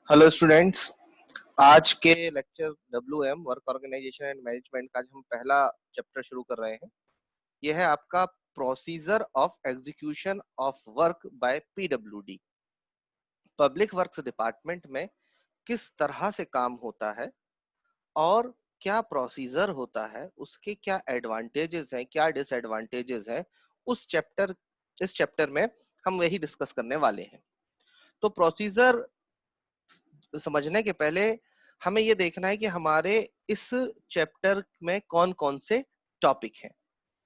Hello students. आज के lecture WM work organisation and management का आज हम पहला चैप्टर शुरू कर रहे हैं। यह है आपका procedure of execution of work by PWD। Public works department में किस तरह से काम होता है और क्या प्रोसीजर होता है, उसके क्या एडवांटेजेस हैं, क्या डिसएडवांटेजेस हैं, इस चैप्टर में हम वही डिस्कस करने वाले हैं। तो प्रोसीजर समझने के पहले हमें ये देखना है कि हमारे इस चैप्टर में कौन कौन से टॉपिक हैं।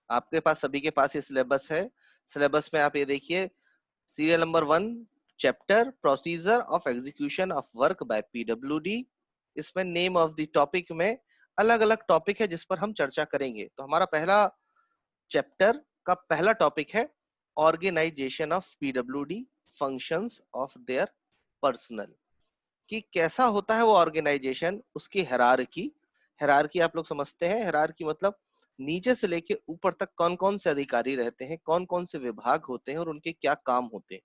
आपके पास सभी के पास ये सिलेबस है। सिलेबस में आप ये देखिए, serial number 1 chapter procedure of execution of work by PWD। इसमें नेम ऑफ द टॉपिक में अलग अलग टॉपिक है जिस पर हम चर्चा करेंगे। तो हमारा पहला चैप्टर का पहला टॉपिक है organisation of PWD, functions of their personnel. कि कैसा होता है वो ऑर्गेनाइजेशन, उसकी हायरार्की। हायरार्की आप लोग समझते हैं, हायरार्की मतलब नीचे से लेके ऊपर तक कौन कौन से अधिकारी रहते हैं, कौन कौन से विभाग होते हैं और उनके क्या काम होते हैं।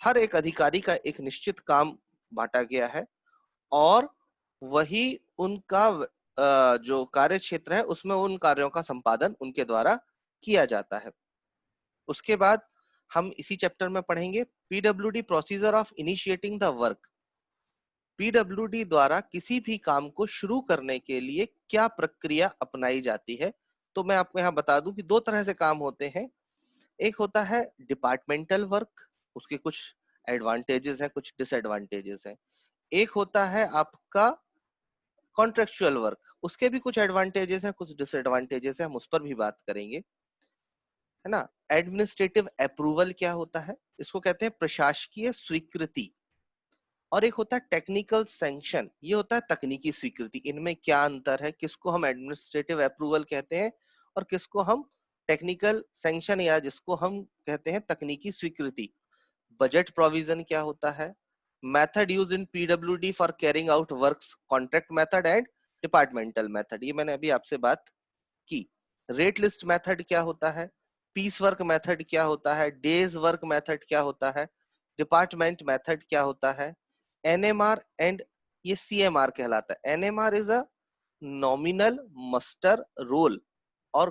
हर एक अधिकारी का एक निश्चित काम बांटा गया है और वही उनका जो कार्य क्षेत्र है उसमें उन कार्यों का संपादन उनके द्वारा किया जाता है। उसके बाद हम इसी चैप्टर में पढ़ेंगे PWD procedure of initiating the work. PWD द्वारा किसी भी काम को शुरू करने के लिए क्या प्रक्रिया अपनाई जाती है। तो मैं आपको यहाँ बता दूं कि दो तरह से काम होते हैं। एक होता है डिपार्टमेंटल वर्क, उसके कुछ एडवांटेजेस हैं, कुछ डिसएडवांटेजेस हैं। एक होता है आपका कॉन्ट्रेक्चुअल वर्क, उसके भी कुछ एडवांटेजेस हैं, कुछ डिसएडवांटेजेस हैं, हम उस पर भी बात करेंगे, है ना। एडमिनिस्ट्रेटिव अप्रूवल क्या होता है, इसको कहते हैं प्रशासकीय स्वीकृति। और एक होता है टेक्निकल सैंक्शन, ये होता है तकनीकी स्वीकृति। इनमें क्या अंतर है, किसको हम एडमिनिस्ट्रेटिव अप्रूवल कहते हैं और किसको हम टेक्निकल सैंक्शन या जिसको हम कहते हैं तकनीकी स्वीकृति। बजट प्रोविजन क्या होता है, method use in PWD for carrying out works, contract method and departmental method, ये मैंने अभी आपसे बात की। रेट लिस्ट मेथड क्या होता है, पीस वर्क मेथड क्या होता है, डेज वर्क मेथड क्या होता है, डिपार्टमेंट मेथड क्या होता है, NMR एंड ये CMR कहलाता है। NMR is a nominal muster roll और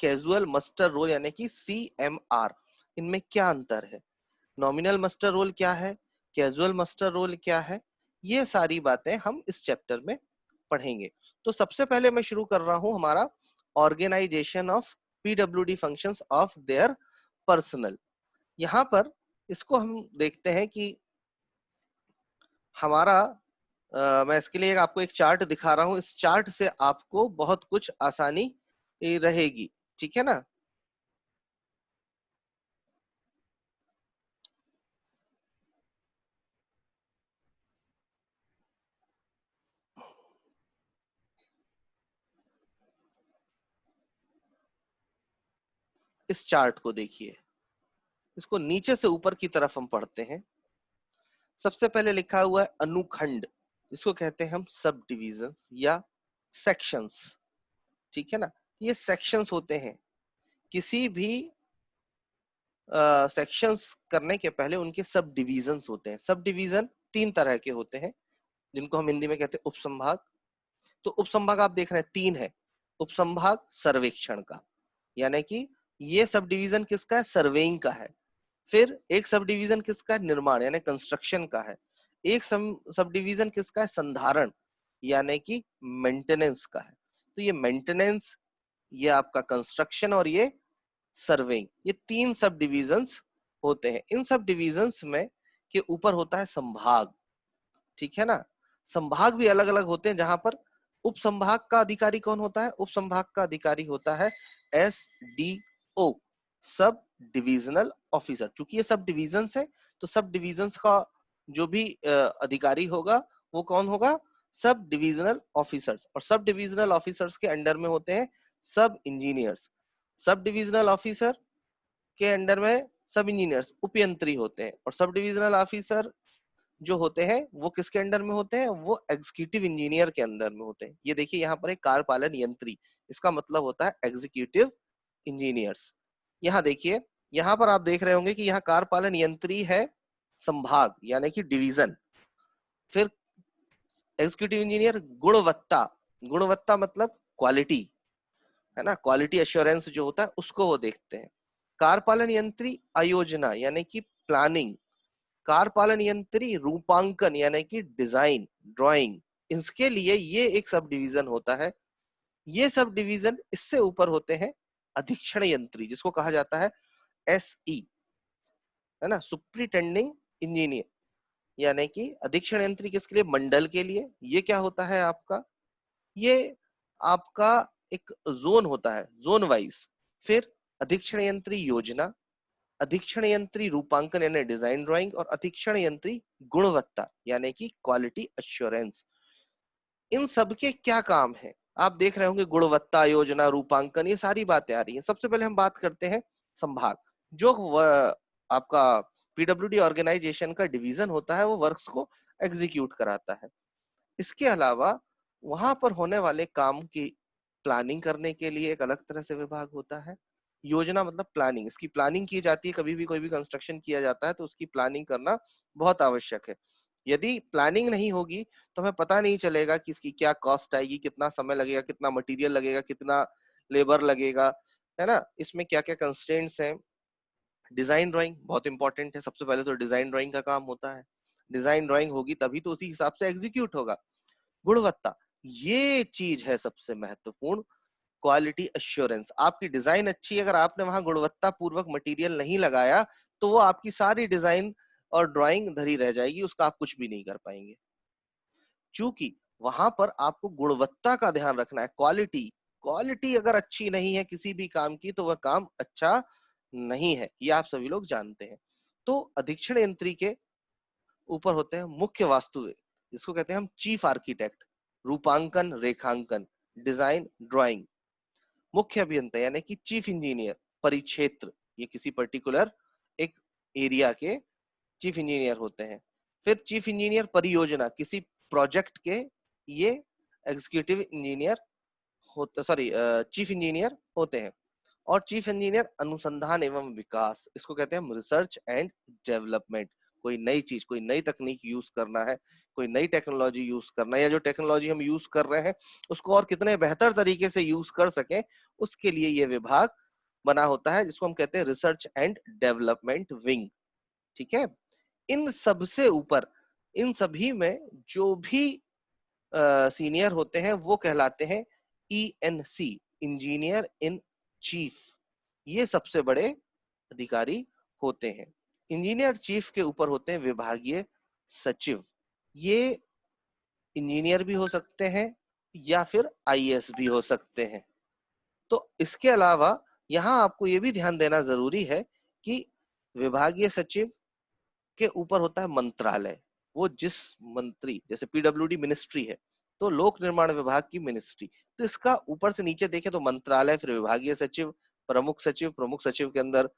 कैजुअल मस्टर रोल यानी कि CMR। इनमें क्या अंतर है, नॉमिनल मस्टर रोल क्या है, कैजुअल मस्टर रोल क्या है, ये सारी बातें हम इस चैप्टर में पढ़ेंगे। तो सबसे पहले मैं शुरू कर रहा हूं हमारा organisation of PWD functions of their personnel. यहां पर इसको हम देखते हैं कि हमारा मैं इसके लिए आपको एक चार्ट दिखा रहा हूं। इस चार्ट से आपको बहुत कुछ आसानी रहेगी, ठीक है ना। इस चार्ट को देखिए, इसको नीचे से ऊपर की तरफ हम पढ़ते हैं। सबसे पहले लिखा हुआ है अनुखंड, इसको कहते हैं हम सब डिविजन्स या सेक्शंस, ठीक है ना। ये सेक्शंस होते हैं। किसी भी सेक्शंस करने के पहले उनके सब डिविजन्स होते हैं। सब डिवीजन तीन तरह के होते हैं जिनको हम हिंदी में कहते हैं उपसंभाग। तो उपसंभाग आप देख रहे हैं तीन है। उपसंभाग सर्वेक्षण का, यानी कि ये सब डिवीजन किसका है, सर्वेइंग का है। फिर एक सब डिवीजन किसका है, निर्माण यानी कंस्ट्रक्शन का है। एक सब डिवीजन किसका है, संधारण यानी कि मेंटेनेंस का है। तो ये मेंटेनेंस, ये आपका कंस्ट्रक्शन और ये सर्वेइंग, ये तीन सब डिविजन्स होते हैं। इन सब डिविजन्स में के ऊपर होता है संभाग, ठीक है ना। संभाग भी अलग अलग होते हैं, जहां पर उप संभाग का अधिकारी कौन होता है, उप संभाग का अधिकारी होता है SDO, सब डिविजनल ऑफिसर। चूंकि ये सब डिविजन है तो सब डिविजन्स का जो भी अधिकारी होगा वो कौन होगा, सब डिविजनल ऑफिसर्स। और सब डिविजनल ऑफिसर्स के अंडर में होते हैं सब इंजीनियर्स। सब डिविजनल ऑफिसर के अंडर में सब इंजीनियर्स उपयंत्री होते हैं। और सब डिविजनल ऑफिसर जो होते हैं वो किसके अंडर में होते हैं, वो एग्जीक्यूटिव इंजीनियर के अंदर में होते हैं। ये देखिए यहाँ पर एक कार्यपालन यंत्री, इसका मतलब होता है एग्जीक्यूटिव इंजीनियर्स। यहाँ देखिए, यहाँ पर आप देख रहे होंगे कि यहाँ कार्यपालन यंत्री है संभाग यानी कि डिवीजन। फिर एग्जीक्यूटिव इंजीनियर गुणवत्ता, गुणवत्ता मतलब क्वालिटी, है ना, क्वालिटी एश्योरेंस जो होता है उसको वो देखते हैं। कार्यपालन यंत्री आयोजना यानी कि प्लानिंग, कार्यपालन यंत्री रूपांकन यानी कि डिजाइन ड्राइंग, इसके लिए ये एक सब डिवीजन होता है। ये सब डिवीजन इससे ऊपर होते हैं अधीक्षण यंत्री, जिसको कहा जाता है SE, है ना, सुप्रिटेंडिंग इंजीनियर, यानी कि अधीक्षण यंत्री किसके लिए, मंडल के लिए। ये क्या होता है आपका, ये आपका एक जोन होता है, जोन वाइज। फिर अधीक्षण यंत्री योजना, अधीक्षण यंत्री रूपांकन यानी डिजाइन ड्राइंग, और अधीक्षण यंत्री गुणवत्ता यानी कि क्वालिटी अश्योरेंस। इन सब के क्या काम है आप देख रहे होंगे, गुणवत्ता योजना रूपांकन, ये सारी बातें आ रही हैं। सबसे पहले हम बात करते हैं संभाग, जो आपका पीडब्ल्यूडी ऑर्गेनाइजेशन का डिवीजन होता है, वो वर्क्स को एग्जीक्यूट कराता है। इसके अलावा वहां पर होने वाले काम की प्लानिंग करने के लिए एक अलग तरह से विभाग होता है। योजना मतलब प्लानिंग, इसकी प्लानिंग की जाती है, कभी भी कोई भी कंस्ट्रक्शन किया जाता है तो उसकी प्लानिंग करना बहुत आवश्यक है। यदि प्लानिंग नहीं होगी तो हमें पता नहीं चलेगा कि इसकी क्या कॉस्ट आएगी, कितना समय लगेगा, कितना मटेरियल लगेगा, कितना लेबर लगेगा, है ना, इसमें क्या क्या कंस्ट्रेंट्स हैं। डिजाइन ड्राइंग बहुत इंपॉर्टेंट है, सबसे पहले तो डिजाइन ड्राइंग का काम होता है। डिजाइन ड्राइंग होगी तभी तो उसी हिसाब से एग्जीक्यूट होगा। गुणवत्ता, ये चीज है सबसे महत्वपूर्ण, क्वालिटी अश्योरेंस। आपकी डिजाइन अच्छी है, अगर आपने वहां गुणवत्ता पूर्वक मटेरियल नहीं लगाया तो वो आपकी सारी डिजाइन और ड्राइंग धरी रह जाएगी, उसका आप कुछ भी नहीं कर पाएंगे। चूंकि वहां पर आपको गुणवत्ता का ध्यान रखना है, क्वालिटी, क्वालिटी अगर अच्छी नहीं है किसी भी काम की तो वह काम अच्छा नहीं है, ये आप सभी लोग जानते हैं। तो अधीक्षण यंत्री के ऊपर होते हैं मुख्य वास्तुविद, जिसको कहते हैं हम चीफ आर्किटेक्ट, रूपांकन रेखांकन डिजाइन ड्राइंग, मुख्य अभियंता यानी कि चीफ इंजीनियर परिक्षेत्र, ये किसी पर्टिकुलर एक एरिया के चीफ इंजीनियर होते हैं। फिर चीफ इंजीनियर परियोजना, किसी प्रोजेक्ट के ये एग्जीक्यूटिव इंजीनियर होते, सॉरी चीफ इंजीनियर होते हैं। और चीफ इंजीनियर अनुसंधान एवं विकास, इसको कहते हैं हम रिसर्च एंड डेवलपमेंट, कोई नई चीज, कोई नई तकनीक यूज करना है, कोई नई टेक्नोलॉजी यूज करना है, या जो टेक्नोलॉजी हम यूज कर रहे हैं उसको और कितने बेहतर तरीके से यूज कर सकें, उसके लिए ये विभाग बना होता है, जिसको हम कहते हैं रिसर्च एंड डेवलपमेंट विंग। ठीक है, इन सबसे ऊपर, इन सभी में जो भी सीनियर होते हैं वो कहलाते हैं ENC, इंजीनियर इन चीफ। ये सबसे बड़े अधिकारी होते हैं। इंजीनियर चीफ के ऊपर होते हैं विभागीय सचिव, ये इंजीनियर भी हो सकते हैं या फिर IAS भी हो सकते हैं। तो इसके अलावा यहाँ आपको ये भी ध्यान देना जरूरी है कि विभागीय सचिव के ऊपर होता है मंत्रालय, वो जिस मंत्री, जैसे PWD मिनिस्ट्री है तो लोक निर्माण विभाग की मिनिस्ट्री, तो इसका ऊपर से नीचे देखें तो मंत्रालय, फिर विभागीय सचिव, प्रमुख सचिव, प्रमुख सचिव के अंदर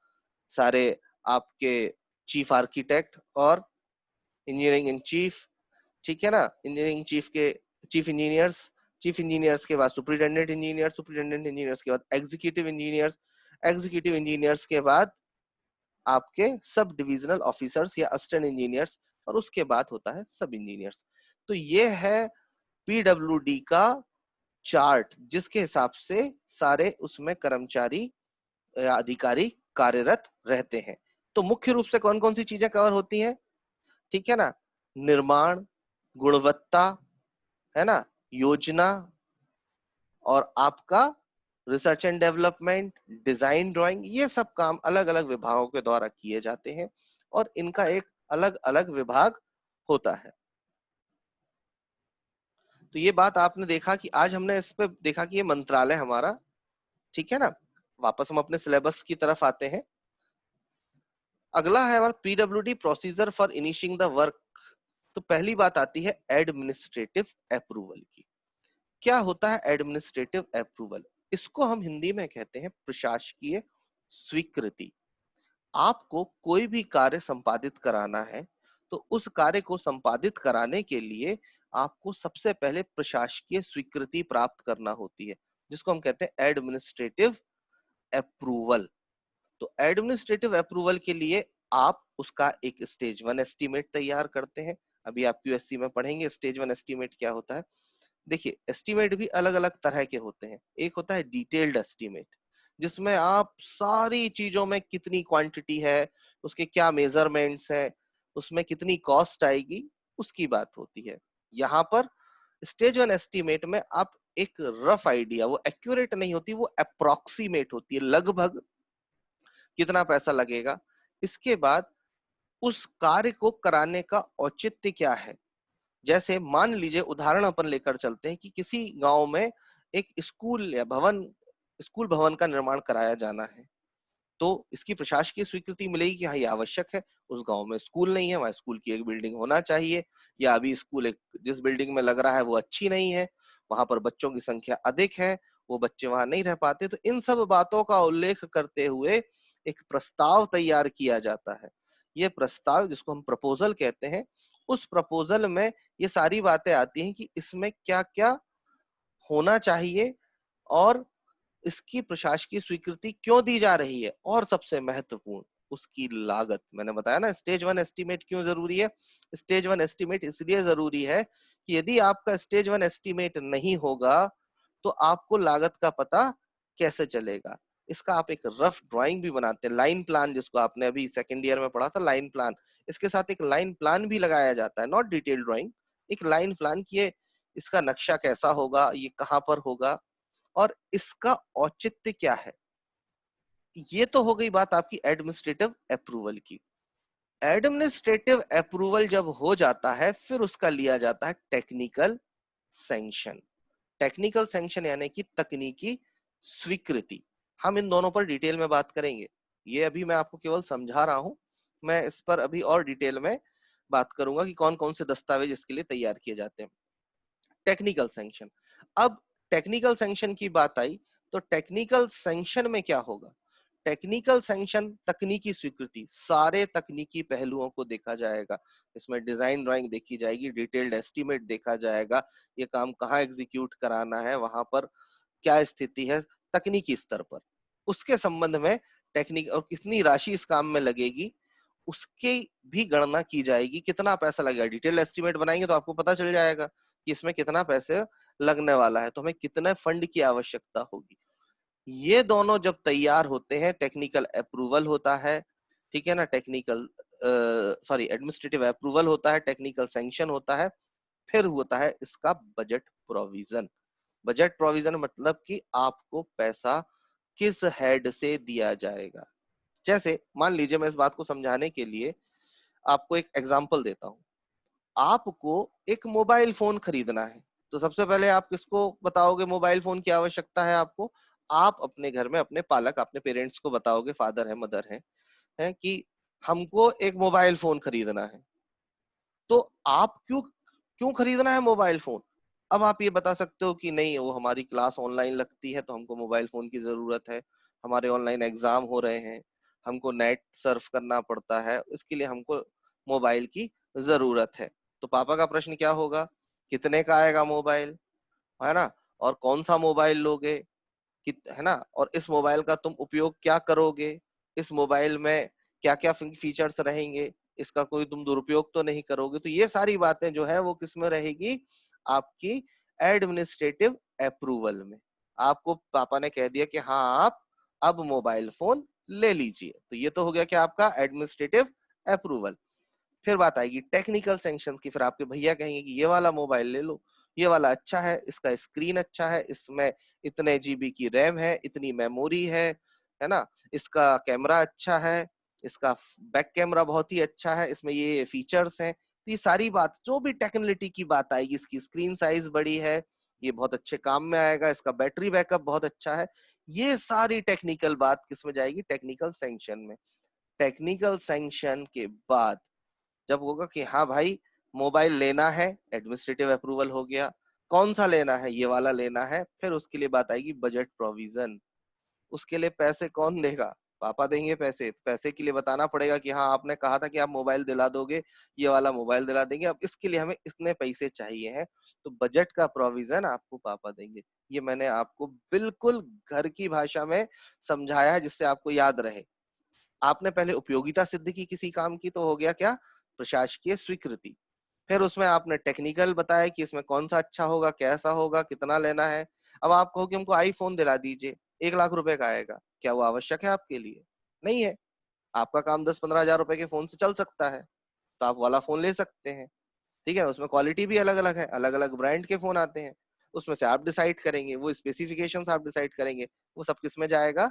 सारे आपके चीफ आर्किटेक्ट और इंजीनियरिंग इन चीफ, ठीक है ना, इंजीनियरिंग चीफ के चीफ इंजीनियर्स, चीफ इंजीनियर्स के बाद सुपरिटेंडेंट इंजीनियर, सुपरिटेंडेंट इंजीनियर्स के बाद एग्जीक्यूटिव इंजीनियर्स, एग्जीक्यूटिव इंजीनियर्स के बाद आपके सब डिविजनल ऑफिसर्स या असिस्टेंट इंजीनियर्स, और उसके बाद होता है सब इंजीनियर्स। तो ये है PWD का चार्ट, जिसके हिसाब से सारे उसमें कर्मचारी या अधिकारी कार्यरत रहते हैं। तो मुख्य रूप से कौन कौन सी चीजें कवर होती हैं, ठीक है ना, निर्माण, गुणवत्ता, है ना, योजना, और आपका research and development, design drawing, ये सब काम अलग अलग विभागों के द्वारा किए जाते हैं और इनका एक अलग अलग विभाग होता है। तो ये बात आपने देखा कि आज हमने इस पे देखा कि ये मंत्रालय हमारा, ठीक है ना। वापस हम अपने सिलेबस की तरफ आते हैं। अगला है हमारा PWD procedure for initiating the work. तो पहली बात आती है एडमिनिस्ट्रेटिव अप्रूवल की। क्या होता है एडमिनिस्ट्रेटिव अप्रूवल, इसको हम हिंदी में कहते हैं प्रशासकीय स्वीकृति। आपको कोई भी कार्य संपादित कराना है तो उस कार्य को संपादित कराने के लिए आपको सबसे पहले प्रशासकीय स्वीकृति प्राप्त करना होती है, जिसको हम कहते हैं एडमिनिस्ट्रेटिव अप्रूवल। तो एडमिनिस्ट्रेटिव अप्रूवल के लिए आप उसका एक स्टेज 1 एस्टीमेट तैयार करते हैं। अभी आप क्यूएससी में पढ़ेंगे स्टेज 1 एस्टीमेट क्या होता है। देखिए एस्टीमेट भी अलग अलग तरह के होते हैं। एक होता है डिटेल्ड एस्टीमेट, जिसमें आप सारी चीजों में कितनी क्वांटिटी है, उसके क्या मेजरमेंट्स है, उसमें कितनी कॉस्ट आएगी, उसकी बात होती है। यहाँ पर स्टेज 1 एस्टीमेट में आप एक रफ आइडिया, वो एक्यूरेट नहीं होती, वो अप्रोक्सीमेट होती है, लगभग कितना पैसा लगेगा। इसके बाद उस कार्य को कराने का औचित्य क्या है। जैसे मान लीजिए उदाहरण अपन लेकर चलते हैं कि किसी गांव में एक स्कूल या स्कूल भवन का निर्माण कराया जाना है। तो इसकी प्रशासकीय स्वीकृति मिलेगी कि हाँ ये आवश्यक है। उस गांव में स्कूल नहीं है, वहां स्कूल की एक बिल्डिंग होना चाहिए, या अभी स्कूल एक जिस बिल्डिंग में लग रहा है वो अच्छी नहीं है, वहां पर बच्चों की संख्या अधिक है, वो बच्चे वहां नहीं रह पाते। तो इन सब बातों का उल्लेख करते हुए एक प्रस्ताव तैयार किया जाता है। ये प्रस्ताव, जिसको हम प्रपोजल कहते हैं, उस प्रपोजल में ये सारी बातें आती हैं कि इसमें क्या क्या होना चाहिए और इसकी प्रशासकीय स्वीकृति क्यों दी जा रही है, और सबसे महत्वपूर्ण उसकी लागत। मैंने बताया ना स्टेज 1 एस्टीमेट क्यों जरूरी है। स्टेज 1 एस्टीमेट इसलिए जरूरी है कि यदि आपका स्टेज 1 एस्टीमेट नहीं होगा तो आपको लागत का पता कैसे चलेगा। इसका आप एक रफ ड्राइंग भी बनाते हैं, लाइन प्लान, जिसको आपने अभी सेकंड ईयर में पढ़ा था, लाइन प्लान। इसके साथ एक लाइन प्लान भी लगाया जाता है, नॉट डिटेल ड्राइंग, एक लाइन प्लान की इसका नक्शा कैसा होगा, ये कहां पर होगा और इसका औचित्य क्या है। ये तो हो गई बात आपकी एडमिनिस्ट्रेटिव अप्रूवल की। एडमिनिस्ट्रेटिव अप्रूवल जब हो जाता है फिर उसका लिया जाता है टेक्निकल सैंक्शन। टेक्निकल सैंक्शन यानी कि तकनीकी स्वीकृति। हम इन दोनों पर डिटेल में बात करेंगे। ये अभी मैं आपको केवल समझा रहा हूं, मैं इस पर अभी और डिटेल में बात करूंगा कि कौन कौन से दस्तावेज इसके लिए तैयार किए जाते हैं। Technical sanction. अब टेक्निकल सैंक्शन की बात आई तो टेक्निकल सैंक्शन में क्या होगा। टेक्निकल सैंक्शन तकनीकी स्वीकृति, सारे तकनीकी पहलुओं को देखा जाएगा। इसमें डिजाइन ड्राइंग देखी जाएगी, डिटेल्ड एस्टीमेट देखा जाएगा, ये काम कहाँ एग्जीक्यूट कराना है, वहां पर क्या स्थिति है तकनीकी स्तर पर, उसके संबंध में टेक्निक और कितनी राशि इस काम में लगेगी उसकी भी गणना की जाएगी। कितना पैसा लगेगा, डिटेल एस्टीमेट बनाएंगे तो आपको पता चल जाएगा कि इसमें कितना पैसे लगने वाला है, तो हमें कितने फंड की आवश्यकता होगी। ये दोनों जब तैयार होते हैं, टेक्निकल अप्रूवल होता है, ठीक है ना, टेक्निकल एडमिनिस्ट्रेटिव अप्रूवल होता है, टेक्निकल सैंक्शन होता है, फिर होता है इसका बजट प्रोविजन। बजट प्रोविजन मतलब कि आपको पैसा किस हेड से दिया जाएगा। जैसे मान लीजिए, मैं इस बात को समझाने के लिए आपको एक एग्जांपल देता हूं। आपको एक मोबाइल फोन खरीदना है, तो सबसे पहले आप किसको बताओगे मोबाइल फोन की आवश्यकता है आपको। आप अपने घर में अपने पालक, अपने पेरेंट्स को बताओगे, फादर है मदर है कि हमको एक मोबाइल फोन खरीदना है। तो आप क्यों क्यों खरीदना है मोबाइल फोन। अब आप ये बता सकते हो कि नहीं, वो हमारी क्लास ऑनलाइन लगती है तो हमको मोबाइल फोन की जरूरत है, हमारे ऑनलाइन एग्जाम हो रहे हैं, हमको नेट सर्फ करना पड़ता है, इसके लिए हमको मोबाइल की जरूरत है। तो पापा का प्रश्न क्या होगा, कितने का आएगा मोबाइल, है ना, और कौन सा मोबाइल लोगे, है ना, और इस मोबाइल का तुम उपयोग क्या करोगे, इस मोबाइल में क्या क्या फीचर्स रहेंगे, इसका कोई तुम दुरुपयोग तो नहीं करोगे। तो ये सारी बातें जो है वो किस में रहेगी, आपकी एडमिनिस्ट्रेटिव अप्रूवल में। आपको पापा ने कह दिया कि हाँ आप अब मोबाइल फोन ले लीजिए, तो ये तो हो गया कि आपका एडमिनिस्ट्रेटिव अप्रूवल। फिर बात आएगी टेक्निकल सैंक्शन की। फिर आपके भैया कहेंगे कि ये वाला मोबाइल ले लो, ये वाला अच्छा है, इसका स्क्रीन अच्छा है, इसमें इतने जीबी की रैम है, इतनी मेमोरी है ना, इसका कैमरा अच्छा है, इसका बैक कैमरा बहुत ही अच्छा है, इसमें ये फीचर्स हैं। तो ये सारी बात जो भी टेक्निकलिटी की बात आएगी, इसकी स्क्रीन साइज बड़ी है, ये बहुत अच्छे काम में आएगा, इसका बैटरी बैकअप बहुत अच्छा है, ये सारी टेक्निकल बात किसमें जाएगी, टेक्निकल सैंक्शन में। टेक्निकल सैंक्शन के बाद जब होगा कि हाँ भाई मोबाइल लेना है, एडमिनिस्ट्रेटिव अप्रूवल हो गया, कौन सा लेना है, ये वाला लेना है, फिर उसके लिए बात आएगी बजट प्रोविजन। उसके लिए पैसे कौन देगा, पापा देंगे पैसे। पैसे के लिए बताना पड़ेगा कि हाँ आपने कहा था कि आप मोबाइल दिला दोगे, ये वाला मोबाइल दिला देंगे, अब इसके लिए हमें इतने पैसे चाहिए हैं, तो बजट का प्रोविजन आपको पापा देंगे। ये मैंने आपको बिल्कुल घर की भाषा में समझाया है जिससे आपको याद रहे। आपने पहले उपयोगिता सिद्ध की किसी काम की, तो हो गया क्या, प्रशासकीय स्वीकृति। फिर उसमें आपने टेक्निकल बताया कि इसमें कौन सा अच्छा होगा, कैसा होगा, कितना लेना है। अब आप कहो कि हमको आईफोन दिला दीजिए, 1 लाख रुपए का आएगा, क्या वो आवश्यक है आपके लिए? नहीं है। आपका काम 10-15 हजार रुपए के फोन से चल सकता है, तो आप वाला फोन ले सकते हैं। ठीक है, उसमें क्वालिटी भी अलग अलग है, अलग अलग ब्रांड के फोन आते हैं, उसमें से आप डिसाइड करेंगे, वो स्पेसिफिकेशंस आप डिसाइड करेंगे, वो सब किस में जाएगा,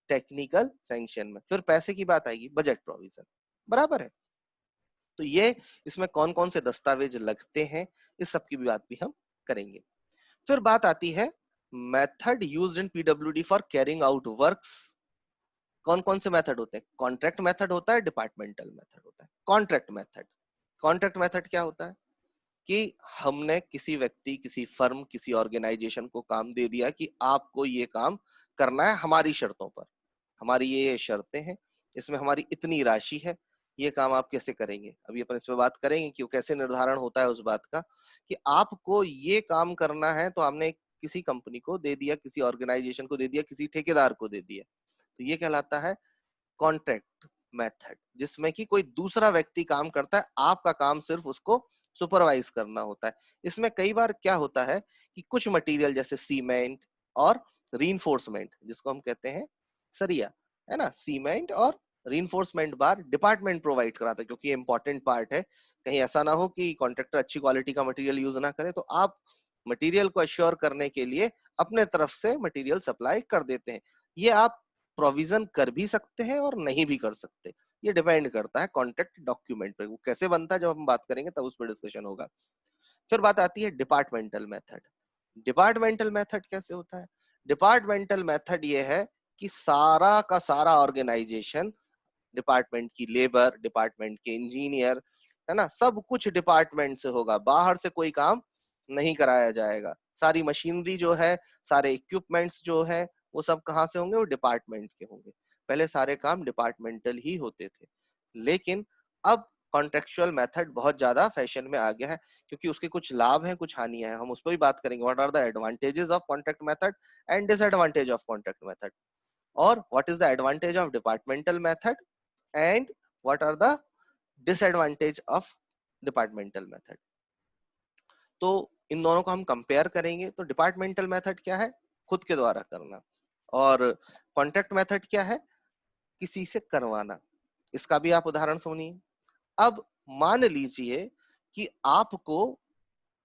टेक्निकल सैंक्शन में। फिर पैसे की बात आएगी, बजट प्रोविजन, बराबर है। तो ये इसमें कौन कौन से दस्तावेज लगते हैं, इस सब की भी बात भी हम करेंगे। फिर बात आती है method used in PWD for carrying out works. कौन कौन से मेथड होते हैं? कॉन्ट्रैक्ट मेथड होता है, डिपार्टमेंटल मेथड होता है। कॉन्ट्रैक्ट मेथड, कॉन्ट्रैक्ट मेथड क्या होता है कि हमने किसी व्यक्ति, किसी फर्म, किसी ऑर्गेनाइजेशन को काम दे दिया कि आपको ये काम करना है हमारी शर्तों पर, हमारी ये शर्तें हैं, इसमें हमारी इतनी राशि है, ये काम आप कैसे करेंगे। अभी अपन इसमें बात करेंगे कि वो कैसे निर्धारण होता है उस बात का, कि आपको ये काम करना है, तो हमने किसी कंपनी को दे दिया, किसी ऑर्गेनाइजेशन को दे दिया, किसी ठेकेदार को दे दिया, तो ये कहलाता है कॉन्ट्रैक्ट मेथड, जिसमें कि कोई दूसरा व्यक्ति काम करता है, आपका काम सिर्फ उसको सुपरवाइज करना होता है। इसमें कई बार क्या होता है कि कुछ मटेरियल जैसे सीमेंट और रीइंफोर्समेंट, जिसको हम कहते हैं सरिया, है ना, सीमेंट और रीइंफोर्समेंट बार डिपार्टमेंट प्रोवाइड कराता है, क्योंकि इंपॉर्टेंट पार्ट है। कहीं ऐसा ना हो कि कॉन्ट्रैक्टर अच्छी क्वालिटी का मटेरियल यूज ना करे, तो आप मटेरियल को अश्योर करने के लिए अपने तरफ से मटेरियल सप्लाई कर देते हैं। ये आप प्रोविजन कर भी सकते हैं और नहीं भी कर सकते, ये डिपेंड करता है कॉन्ट्रैक्ट डॉक्यूमेंट पे। वो कैसे बनता है जब हम बात करेंगे तब उस पर डिस्कशन होगा। फिर बात आती है डिपार्टमेंटल मेथड। डिपार्टमेंटल मेथड कैसे होता है? डिपार्टमेंटल मेथड ये है कि सारा का सारा ऑर्गेनाइजेशन, डिपार्टमेंट की लेबर, डिपार्टमेंट के इंजीनियर, है ना, सब कुछ डिपार्टमेंट से होगा, बाहर से कोई काम नहीं कराया जाएगा। सारी मशीनरी जो है, सारे इक्विपमेंट्स जो है, वो सब कहाँ से होंगे? वो डिपार्टमेंट के होंगे। पहले सारे काम डिपार्टमेंटल ही होते थे, लेकिन अब कॉन्ट्रेक्चुअल मेथड बहुत ज्यादा फैशन में आ गया है, क्योंकि उसके कुछ लाभ हैं, कुछ हानियां हैं। हम उस पर भी बात करेंगे, what are the advantages of contract method and disadvantage of contract method, और what is the advantage of departmental method and what are the disadvantage of departmental method। तो इन दोनों को हम कंपेयर करेंगे। तो डिपार्टमेंटल मेथड क्या है? खुद के द्वारा करना। और कॉन्ट्रैक्ट मेथड क्या है? किसी से करवाना। इसका भी आप उदाहरण सुनिए। अब मान लीजिए कि आपको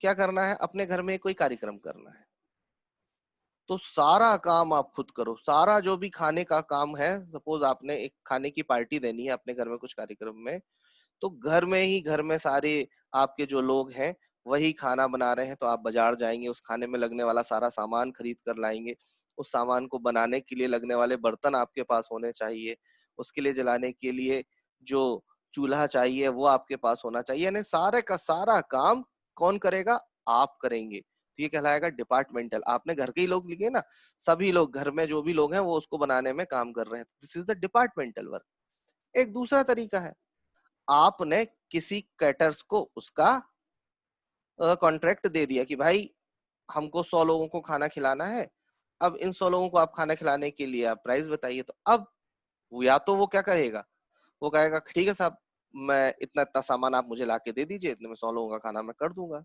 क्या करना है, अपने घर में कोई कार्यक्रम करना है, तो सारा काम आप खुद करो। सारा जो भी खाने का काम है, सपोज आपने एक खाने की पार्टी देनी है अपने घर में कुछ कार्यक्रम में, तो घर में ही, घर में सारे आपके जो लोग हैं वही खाना बना रहे हैं, तो आप बाजार जाएंगे, उस खाने में लगने वाला सारा सामान खरीद कर लाएंगे। उस सामान को बनाने के लिए लगने वाले बर्तन आपके पास होने चाहिए, उसके लिए जलाने के लिए जो चूल्हा चाहिए वो आपके पास होना चाहिए। यानी सारे का सारा काम कौन करेगा? आप करेंगे। तो ये कहलाएगा डिपार्टमेंटल। आपने घर के ही लोग लिए ना, सभी लोग घर में जो भी लोग हैं वो उसको बनाने में काम कर रहे हैं, this is the departmental work. एक दूसरा तरीका है, आपने किसी कैटर्स को उसका कॉन्ट्रैक्ट दे दिया कि भाई हमको 100 लोगों को खाना खिलाना है, अब इन 100 लोगों को आप खाना खिलाने के लिए आप प्राइस बताइए। तो अब वो या तो वो क्या करेगा, वो कहेगा ठीक है साहब, मैं इतना इतना सामान आप मुझे ला के दे दीजिए, इतने में 100 लोगों का खाना मैं कर दूंगा।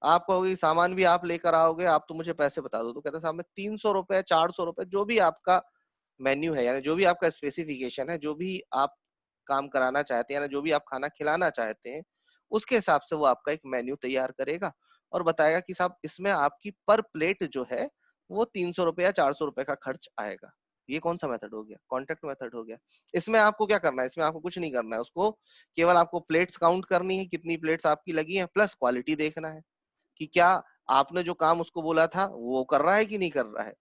आप कहोगे सामान भी आप लेकर आओगे, आप तो मुझे पैसे बता दो। तो कहते साहब मैं 300 रुपए, 400 रुपए, जो भी आपका मेन्यू है, यानी जो भी आपका स्पेसिफिकेशन है, जो भी आप काम कराना चाहते हैं, यानी जो भी आप खाना खिलाना चाहते हैं, उसके हिसाब से वो आपका एक मेन्यू तैयार करेगा और बताएगा कि साहब इसमें आपकी पर प्लेट जो है वो 300 रुपए या 400 रुपए का खर्च आएगा। ये कौन सा मेथड हो गया? कॉन्ट्रैक्ट मेथड हो गया। इसमें आपको क्या करना है? इसमें आपको कुछ नहीं करना है, उसको केवल आपको प्लेट्स काउंट करनी है, कितनी प्लेट्स आपकी लगी है, प्लस क्वालिटी देखना है कि क्या आपने जो काम उसको बोला था वो कर रहा है कि नहीं कर रहा है।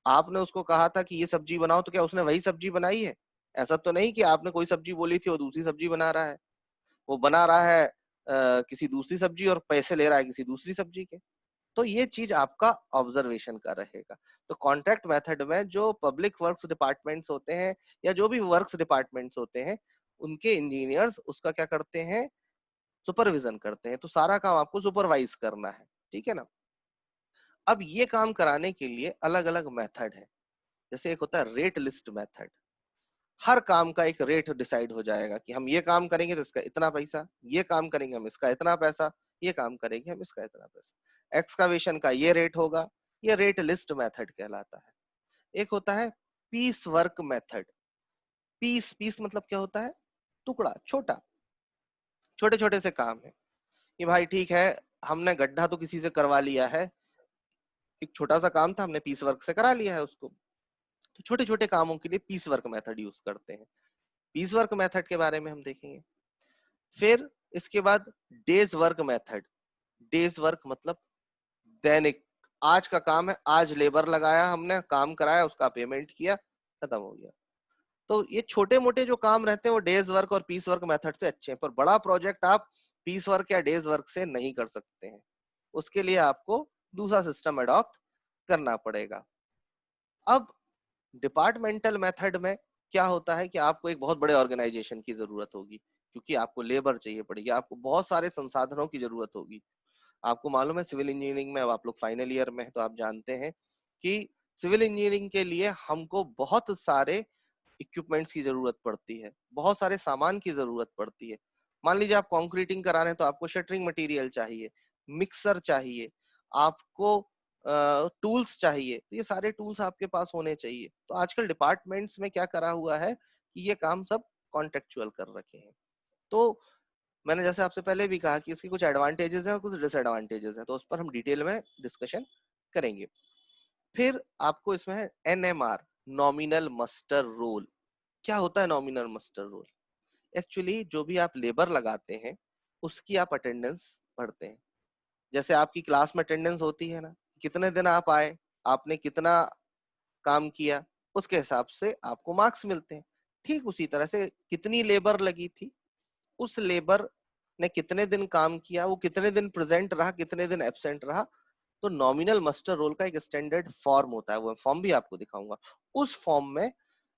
आपने उसको कहा था कि ये सब्जी बनाओ, तो क्या उसने वही सब्जी बनाई है? ऐसा तो नहीं कि आपने कोई सब्जी बोली थी और दूसरी सब्जी बना रहा है। वो बना रहा है किसी दूसरी सब्जी और पैसे ले रहा है किसी दूसरी सब्जी के। तो ये चीज आपका ऑब्जर्वेशन का रहेगा। तो कॉन्ट्रैक्ट मेथड में जो पब्लिक वर्क्स डिपार्टमेंट्स होते हैं या जो भी वर्क्स डिपार्टमेंट्स होते हैं, उनके इंजीनियर्स उसका क्या करते हैं? सुपरविजन करते हैं। तो सारा काम आपको सुपरवाइज करना है, ठीक है ना। अब ये काम कराने के लिए अलग अलग मेथड है। जैसे एक होता है रेट लिस्ट मेथड। हर काम का एक रेट डिसाइड हो जाएगा कि हम ये काम करेंगे तो इसका इतना पैसा, ये काम करेंगे हम इसका इतना पैसा, ये काम करेंगे हम इसका इतना पैसा। एक्सकवेशन का ये रेट होगा, ये रेट लिस्ट मेथड कहलाता है। एक होता है piece work method. Piece piece मतलब क्या होता है? टुकड़ा, छोटा, छोटे छोटे से काम है कि भाई ठीक है, हमने गड्ढा तो किसी से करवा लिया है, एक छोटा सा काम था, हमने पीस वर्क से करा लिया है उसको। तो छोटे छोटे कामों के लिए पीस वर्क मेथड यूज करते हैं। पीस वर्क मेथड के बारे में हम देखेंगे। फिर इसके बाद days work method. Days work मतलब दैनिक, आज का काम है, आज लेबर लगाया, हमने काम कराया, उसका पेमेंट किया, खत्म हो गया। तो ये छोटे मोटे जो काम रहते हैं वो डेज वर्क और पीस वर्क मेथड से अच्छे हैं, पर बड़ा प्रोजेक्ट आप पीस वर्क या डेज वर्क से नहीं कर सकते हैं। उसके लिए आपको दूसरा सिस्टम अडॉप्ट करना पड़ेगा। अब डिपार्टमेंटल मेथड में क्या होता है कि आपको एक बहुत बड़े ऑर्गेनाइजेशन की जरूरत होगी, क्योंकि आपको लेबर चाहिए पड़ेगी, आपको बहुत सारे संसाधनों की जरूरत होगी। आपको मालूम है सिविल इंजीनियरिंग में, अब आप लोग फाइनल ईयर में है तो आप जानते हैं कि सिविल इंजीनियरिंग के लिए हमको बहुत सारे इक्विपमेंट्स की जरूरत पड़ती है, बहुत सारे सामान की जरूरत पड़ती है। मान लीजिए आप कंक्रीटिंग करा रहे हैं तो आपको शटरिंग मटेरियल चाहिए, मिक्सर चाहिए, आपको टूल्स चाहिए, तो ये सारे टूल्स आपके पास होने चाहिए। तो आजकल डिपार्टमेंट्स में क्या करा हुआ है कि ये काम सब कॉन्टेक्चुअल कर रखे हैं। तो मैंने जैसे आपसे पहले भी कहा कि इसके कुछ एडवांटेजेस हैं और कुछ डिसएडवांटेजेस हैं, तो उस पर हम डिटेल में डिस्कशन करेंगे। फिर आपको इसमें है एनएमआर, नॉमिनल मस्टर रोल। क्या होता है नॉमिनल मस्टर रोल? एक्चुअली जो भी आप लेबर लगाते हैं उसकी आप अटेंडेंस भरते हैं। जैसे आपकी क्लास में अटेंडेंस होती है ना, कितने दिन आप आए, आपने कितना काम किया, उसके हिसाब से आपको मार्क्स मिलते हैं। ठीक उसी तरह से कितनी लेबर लगी थी, उस लेबर ने कितने दिन काम किया, वो कितने दिन प्रेजेंट रहा, कितने दिन एब्सेंट रहा, तो नॉमिनल मस्टर रोल का एक स्टैंडर्ड फॉर्म होता है, वो फॉर्म भी आपको दिखाऊंगा। उस फॉर्म में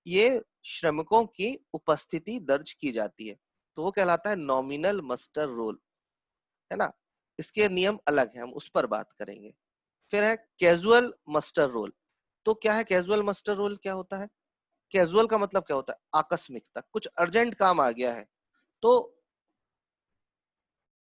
ये श्रमिकों की उपस्थिति दर्ज की जाती है, तो वो कहलाता है नॉमिनल मस्टर रोल, है ना। इसके नियम अलग हैं, हम उस पर बात करेंगे। फिर है कैजुअल मस्टर रोल। तो क्या है कैजुअल मस्टर रोल, क्या होता है? कैजुअल का मतलब क्या होता है? आकस्मिकता, कुछ अर्जेंट काम आ गया है तो